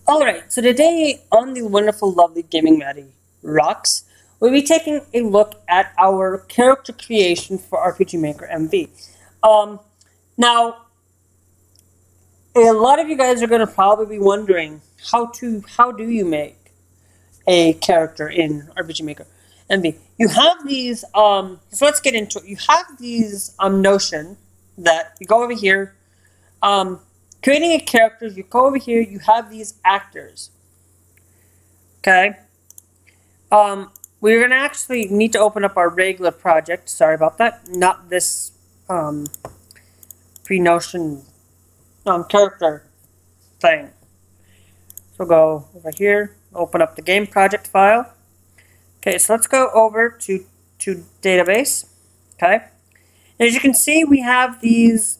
Alright, so today on the wonderful, lovely Gaming Maddie Rocks, we'll be taking a look at our character creation for RPG Maker MV. Now, a lot of you guys are going to probably be wondering how do you make a character in RPG Maker MV. You have these, so let's get into it. You have these notion that you go over here, creating a character, you go over here, you have these actors. Okay? We're going to actually need to open up our regular project. Sorry about that. Not this pre-notion character thing. So go over here, open up the game project file. Okay, so let's go over to database. Okay? As you can see, we have these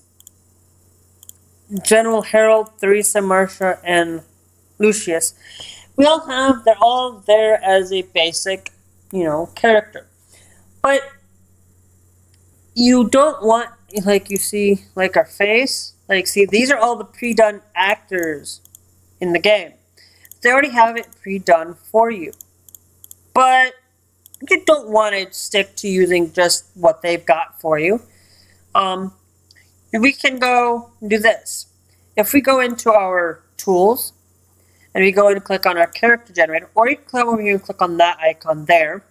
General Harold, Theresa, Marcia, and Lucius. They're all there as a basic, character. But you don't want, like you see, like our face, see, these are all the pre-done actors in the game. They already have it pre-done for you. But you don't want to stick to using just what they've got for you. We can go do this. If we go into our tools and we go and click on our character generator, or you can come over here and click on that icon there,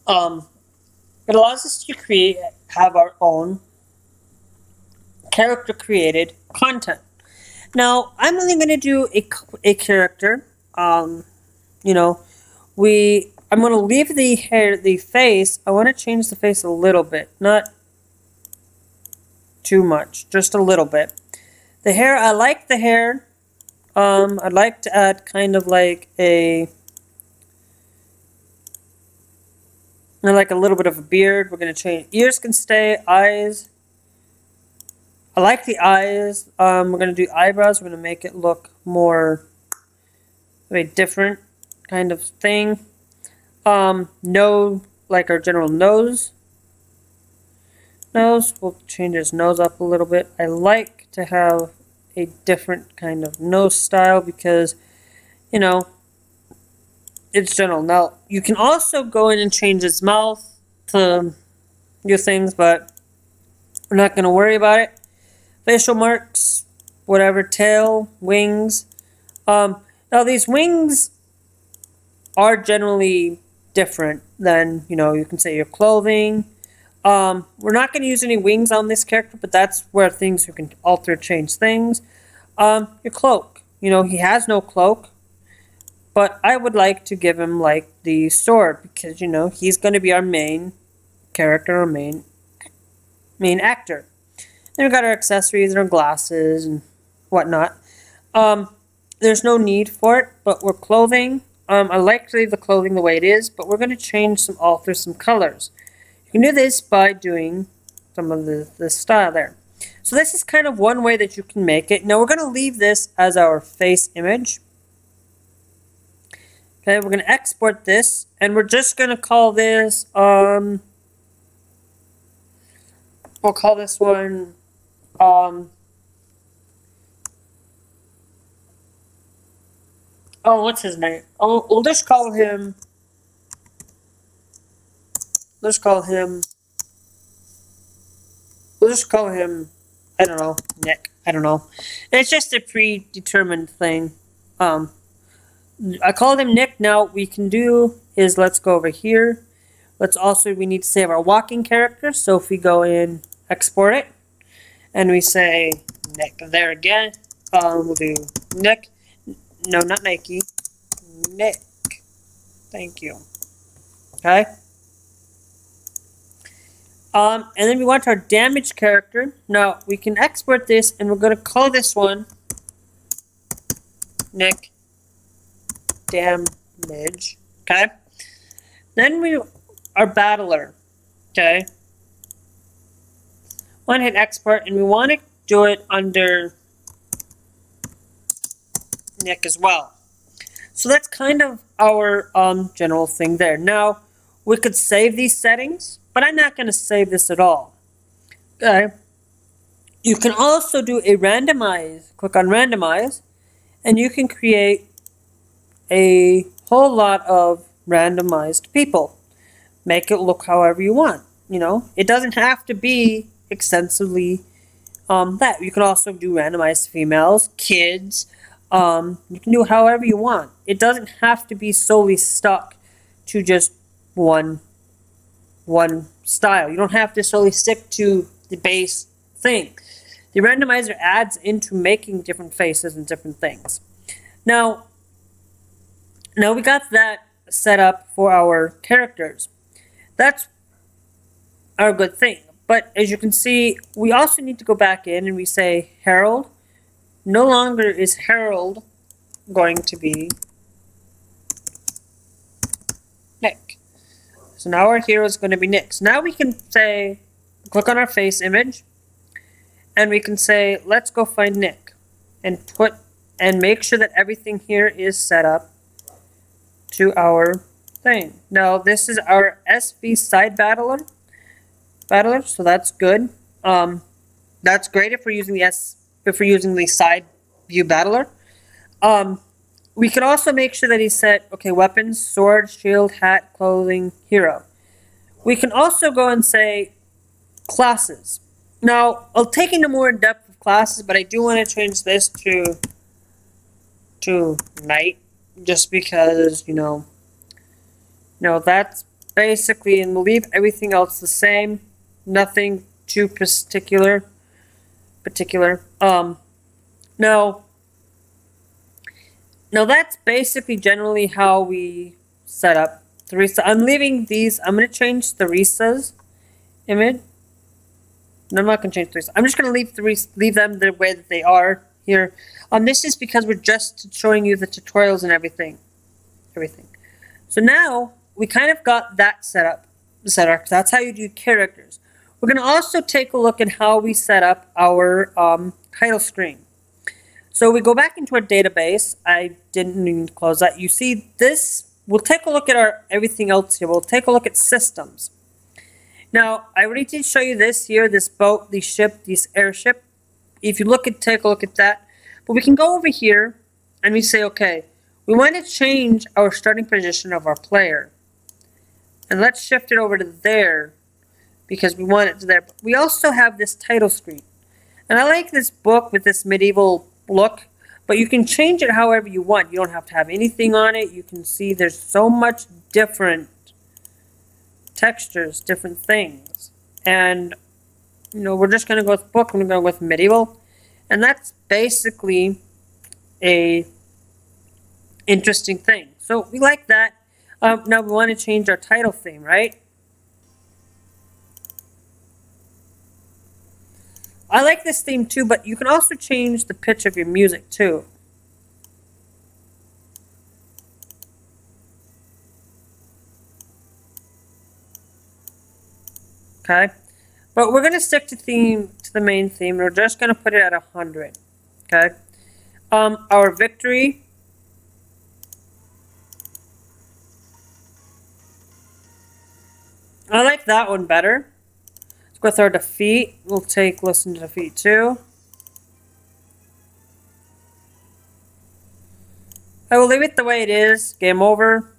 it allows us to have our own character created content. Now, I'm only going to do a character. I'm going to leave the face. I want to change the face a little bit, not too much, just a little bit. The hair, I like the hair. I'd like to add kind of like a little bit of a beard. We're going to change. Ears can stay. Eyes. I like the eyes. We're going to do eyebrows. We're going to make it look more of a different kind of thing. Nose, like our general nose. We'll change his nose up a little bit. I like to have a different kind of nose style because, it's general. Now, you can also go in and change his mouth to do things, but we're not going to worry about it. Facial marks, whatever, tail, wings. Now, these wings are generally different than, you can say your clothing. We're not going to use any wings on this character, but that's where you can alter, change things. Your cloak. He has no cloak, but I would like to give him, the sword, because, he's going to be our main character, our main actor. Then we've got our accessories and our glasses and whatnot. There's no need for it, but we're clothing. I like to leave the clothing the way it is, but we're going to alter some colors. You can do this by doing some of the style there. So this is kind of one way that you can make it. Now we're going to leave this as our face image. Okay, we're going to export this, and we're just going to call this, we'll call this one, what's his name? Oh, we'll just call him, I don't know, Nick. I don't know. It's just a predetermined thing. I called him Nick. Now, what we can do is let's go over here. We need to save our walking character. So if we go in, export it, and we say Nick there again, we'll do Nick. No, not Nike. Nick. Thank you. Okay. And then we want our damage character. Now, we can export this, and we're going to call this one Nick Damage. Okay? Then our battler. Okay? Want to hit export, and we want to do it under Nick as well. So that's kind of our general thing there. Now, we could save these settings, but I'm not going to save this at all. Okay. You can also do a randomize. Click on randomize, and you can create a whole lot of randomized people. Make it look however you want. You know, it doesn't have to be extensively that. You can also do randomized females, kids. You can do however you want. It doesn't have to be solely stuck to just one style. You don't have to solely stick to the base thing. The randomizer adds into making different faces and different things. Now we got that set up for our characters. That's our good thing. But as you can see, we also need to go back in and we say Harold. No longer is Harold going to be Nick. So now our hero is going to be Nick. So now we can say, click on our face image, and we can say, let's go find Nick, and make sure that everything here is set up to our thing. Now this is our SV side battler, so that's good. That's great if we're using the side view battler. We could also make sure that he's set, okay, weapons, sword, shield, hat, clothing, hero. We can also go and say classes. Now, I'll take into more in depth of classes, but I do want to change this to knight, just because, you know, that's basically, and we'll leave everything else the same. Nothing too particular. Now that's basically generally how we set up Theresa. I'm leaving these. I'm going to change Theresa's image. No, I'm not going to change Theresa. I'm just going to leave them the way that they are here. This is because we're just showing you the tutorials and everything. So now we kind of got that set up. That's how you do characters. We're going to also take a look at how we set up our title screen. So we go back into our database. I didn't even close that. You see this, we'll take a look at everything else here. We'll take a look at systems. Now, I already did show you this here, this boat, this ship, this airship. If you take a look at that. But we can go over here and we say, okay, we want to change our starting position of our player. And let's shift it over to there because we want it to there. But we also have this title screen. And I like this book with this medieval look, but you can change it however you want. You don't have to have anything on it. You can see there's so much different textures, different things. And, you know, we're just going to go with book. We're going to go with medieval. And that's basically a interesting thing. So we like that. Now we want to change our title theme, right? I like this theme too, but you can also change the pitch of your music too. Okay, but we're going to stick to the main theme. We're just going to put it at 100. Okay, our victory. I like that one better. Let's go with our defeat. We'll take listen to defeat too. I will leave it the way it is. Game over.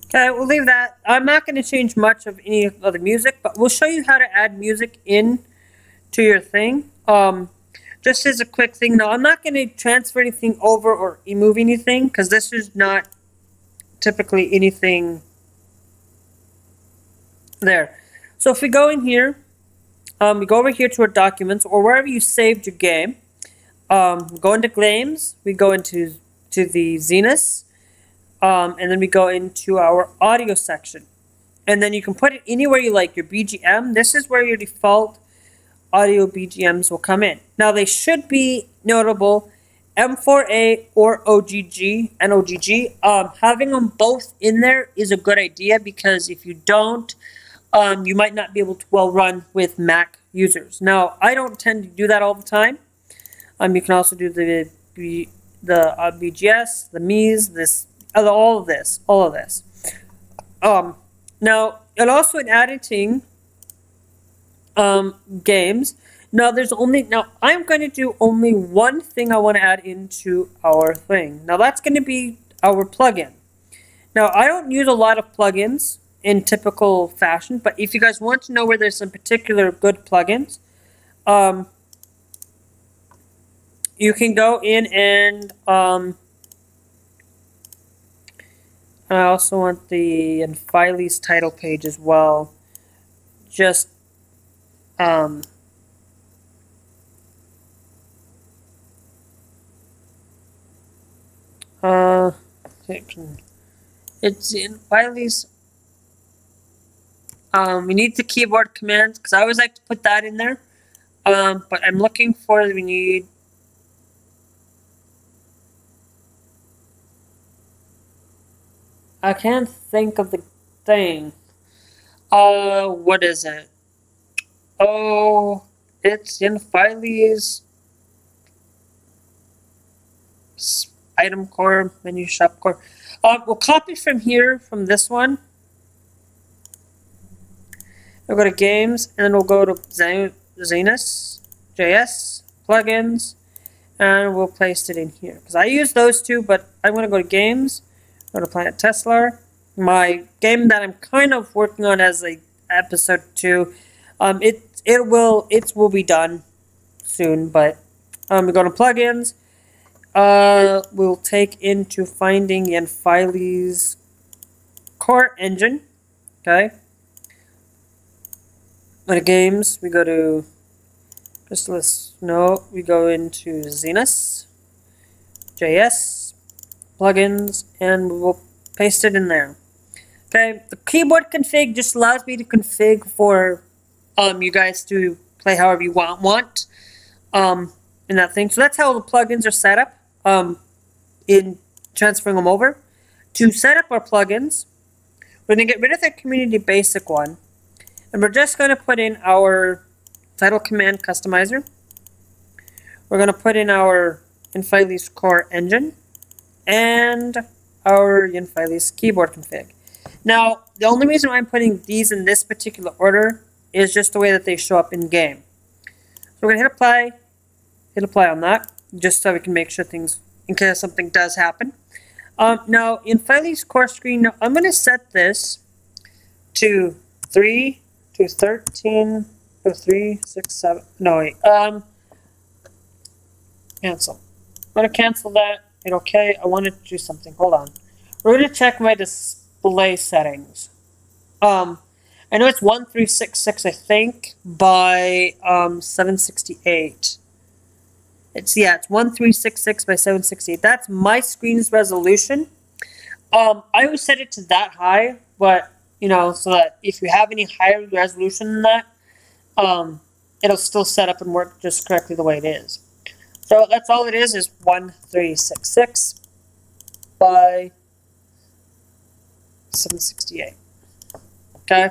Okay, we'll leave that. I'm not going to change much of any other music, but we'll show you how to add music in to your thing. Just as a quick thing, now I'm not going to transfer anything over or remove anything, because this is not typically anything there. So if we go in here, we go over here to our documents, or wherever you saved your game, go into games, we go into the Zenith, and then we go into our audio section. And then you can put it anywhere you like. Your BGM, this is where your default audio BGMs will come in. Now they should be notable M4A or OGG, having them both in there is a good idea, because if you don't, you might not be able to well run with Mac users. Now, I don't tend to do that all the time. You can also do the BGS, the MEs, all of this. Now, and also in editing games. Now, I'm going to do only one thing I want to add into our thing. Now, that's going to be our plugin. Now, I don't use a lot of plugins in typical fashion, but if you guys want to know where there's some particular good plugins, you can go in and I also want the Filey's title page as well. Just it's in Filey's. We need the keyboard commands, because I always like to put that in there. But I'm looking for, we need I can't think of the thing. What is it? Oh, it's in Filey's item core, menu shop core. We'll copy from here, from this one. We'll go to games, and then we'll go to Zenus, JS, plugins, and we'll paste it in here. Because I use those two, but I'm going to go to games, go to Planet Tesla. My game that I'm kind of working on as a episode 2. It will be done soon, but we go to plugins. We'll take into finding in Filey's core engine. Okay. Go to games. We go to we go into Zenus, JS, plugins, and we'll paste it in there. Okay, the keyboard config just allows me to config for you guys to play however you want in that thing. So that's how the plugins are set up in transferring them over. To set up our plugins, we're going to get rid of the community basic one, and we're just going to put in our title command customizer. We're going to put in our Filey's core engine and our Filey's keyboard config. Now, the only reason why I'm putting these in this particular order is just the way that they show up in game. So we're going to hit apply on that, just so we can make sure things, in case something does happen. Now, in Filey's core screen, now I'm going to set this to 3 to 13 to 3, 6, 7. No, wait. Cancel. I'm going to cancel that. Hit OK. I wanted to do something. Hold on. We're going to check my display settings. I know it's 1366, I think, by 768. It's 1366 by 768. That's my screen's resolution. I always set it to that high, but so that if you have any higher resolution than that, it'll still set up and work just correctly the way it is. So that's all it is 1366 by 768. Okay.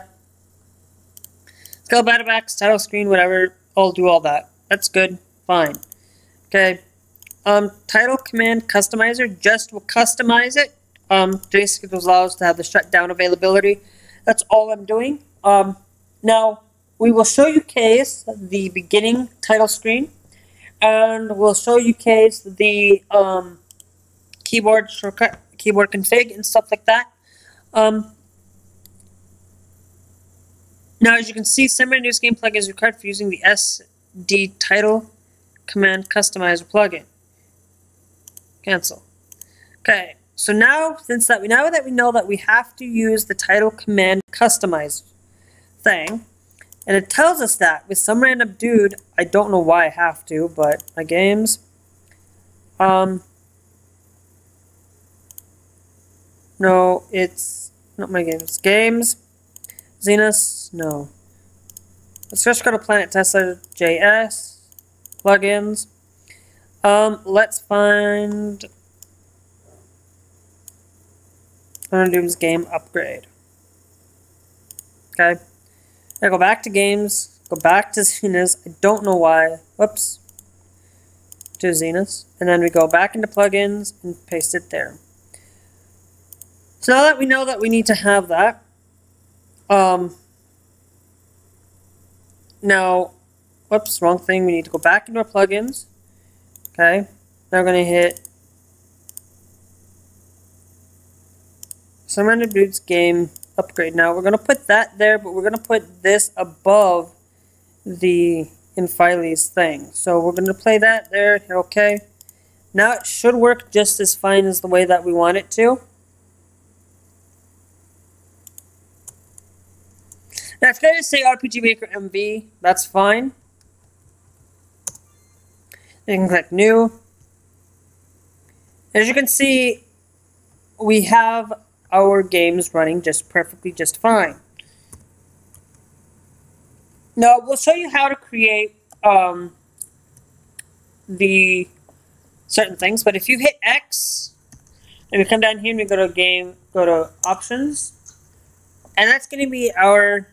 Go back, title screen, whatever. I'll do all that. That's good. Fine. Okay. Title command customizer just will customize it. Basically allows to have the shutdown availability. That's all I'm doing. Now we will show you case the beginning title screen, and we'll show you case the keyboard shortcut, keyboard config, and stuff like that. Now, as you can see, Semi News Game plugin is required for using the SD title command customizer plugin. Cancel. Okay, so now now that we know that we have to use the title command customize thing, and it tells us that with some random dude, I don't know why I have to, but my games, no, it's not my games. Games, Zenus, no. Let's just go to Planet Tesla, JS, plugins. Let's find Doom's game upgrade. Okay. I go back to games, go back to Zenith. I don't know why. Whoops. To Zenith. And then we go back into plugins and paste it there. So now that we know that we need to have that, now, whoops, wrong thing. We need to go back into our plugins. Okay. Now we're going to hit Surrender Dude's game upgrade. Now we're going to put that there, but we're going to put this above the Infiles thing. So we're going to play that there. Okay. Now it should work just as fine as the way that we want it to. Now it's going to say RPG Maker MV. That's fine. You can click New. As you can see, we have our games running just perfectly, just fine. Now we'll show you how to create the certain things. But if you hit X and we come down here and we go to game, go to options, and that's going to be our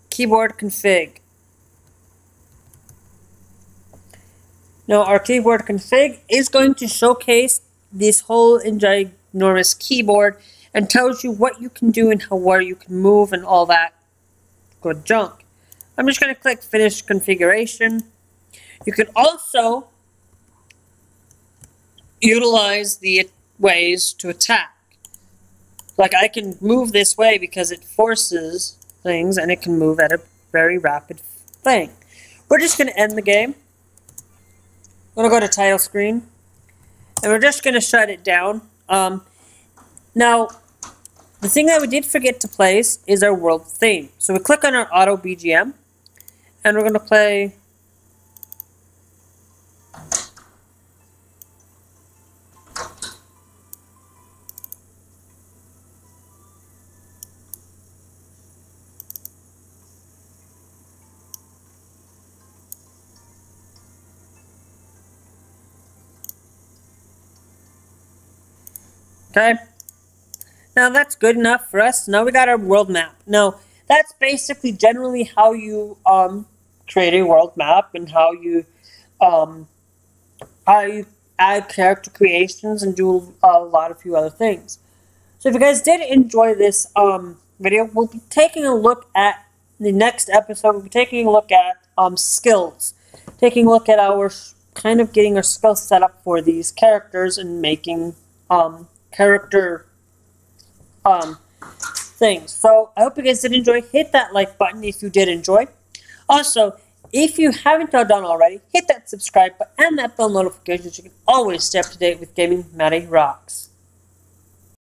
keyboard config. Now our keyboard config is going to showcase this whole ginormous keyboard and tells you what you can do and where you can move and all that good junk. I'm just going to click Finish Configuration. You can also utilize the ways to attack. Like I can move this way because it forces things and it can move at a very rapid thing. We're just going to end the game. I'm going to go to title screen. And we're just going to shut it down. Now, the thing that we did forget to place is our world theme. So we click on our auto BGM. And we're going to play okay. Now that's good enough for us. Now we got our world map. Now that's basically generally how you create a world map and how you add character creations and do a few other things. So if you guys did enjoy this video, we'll be taking a look at the next episode. We'll be taking a look at skills, taking a look at our kind of getting our skills set up for these characters and making character things. So I hope you guys did enjoy. Hit that like button if you did enjoy. Also, if you haven't done already, hit that subscribe button and that bell notification so you can always stay up to date with Gaming Matty Rocks.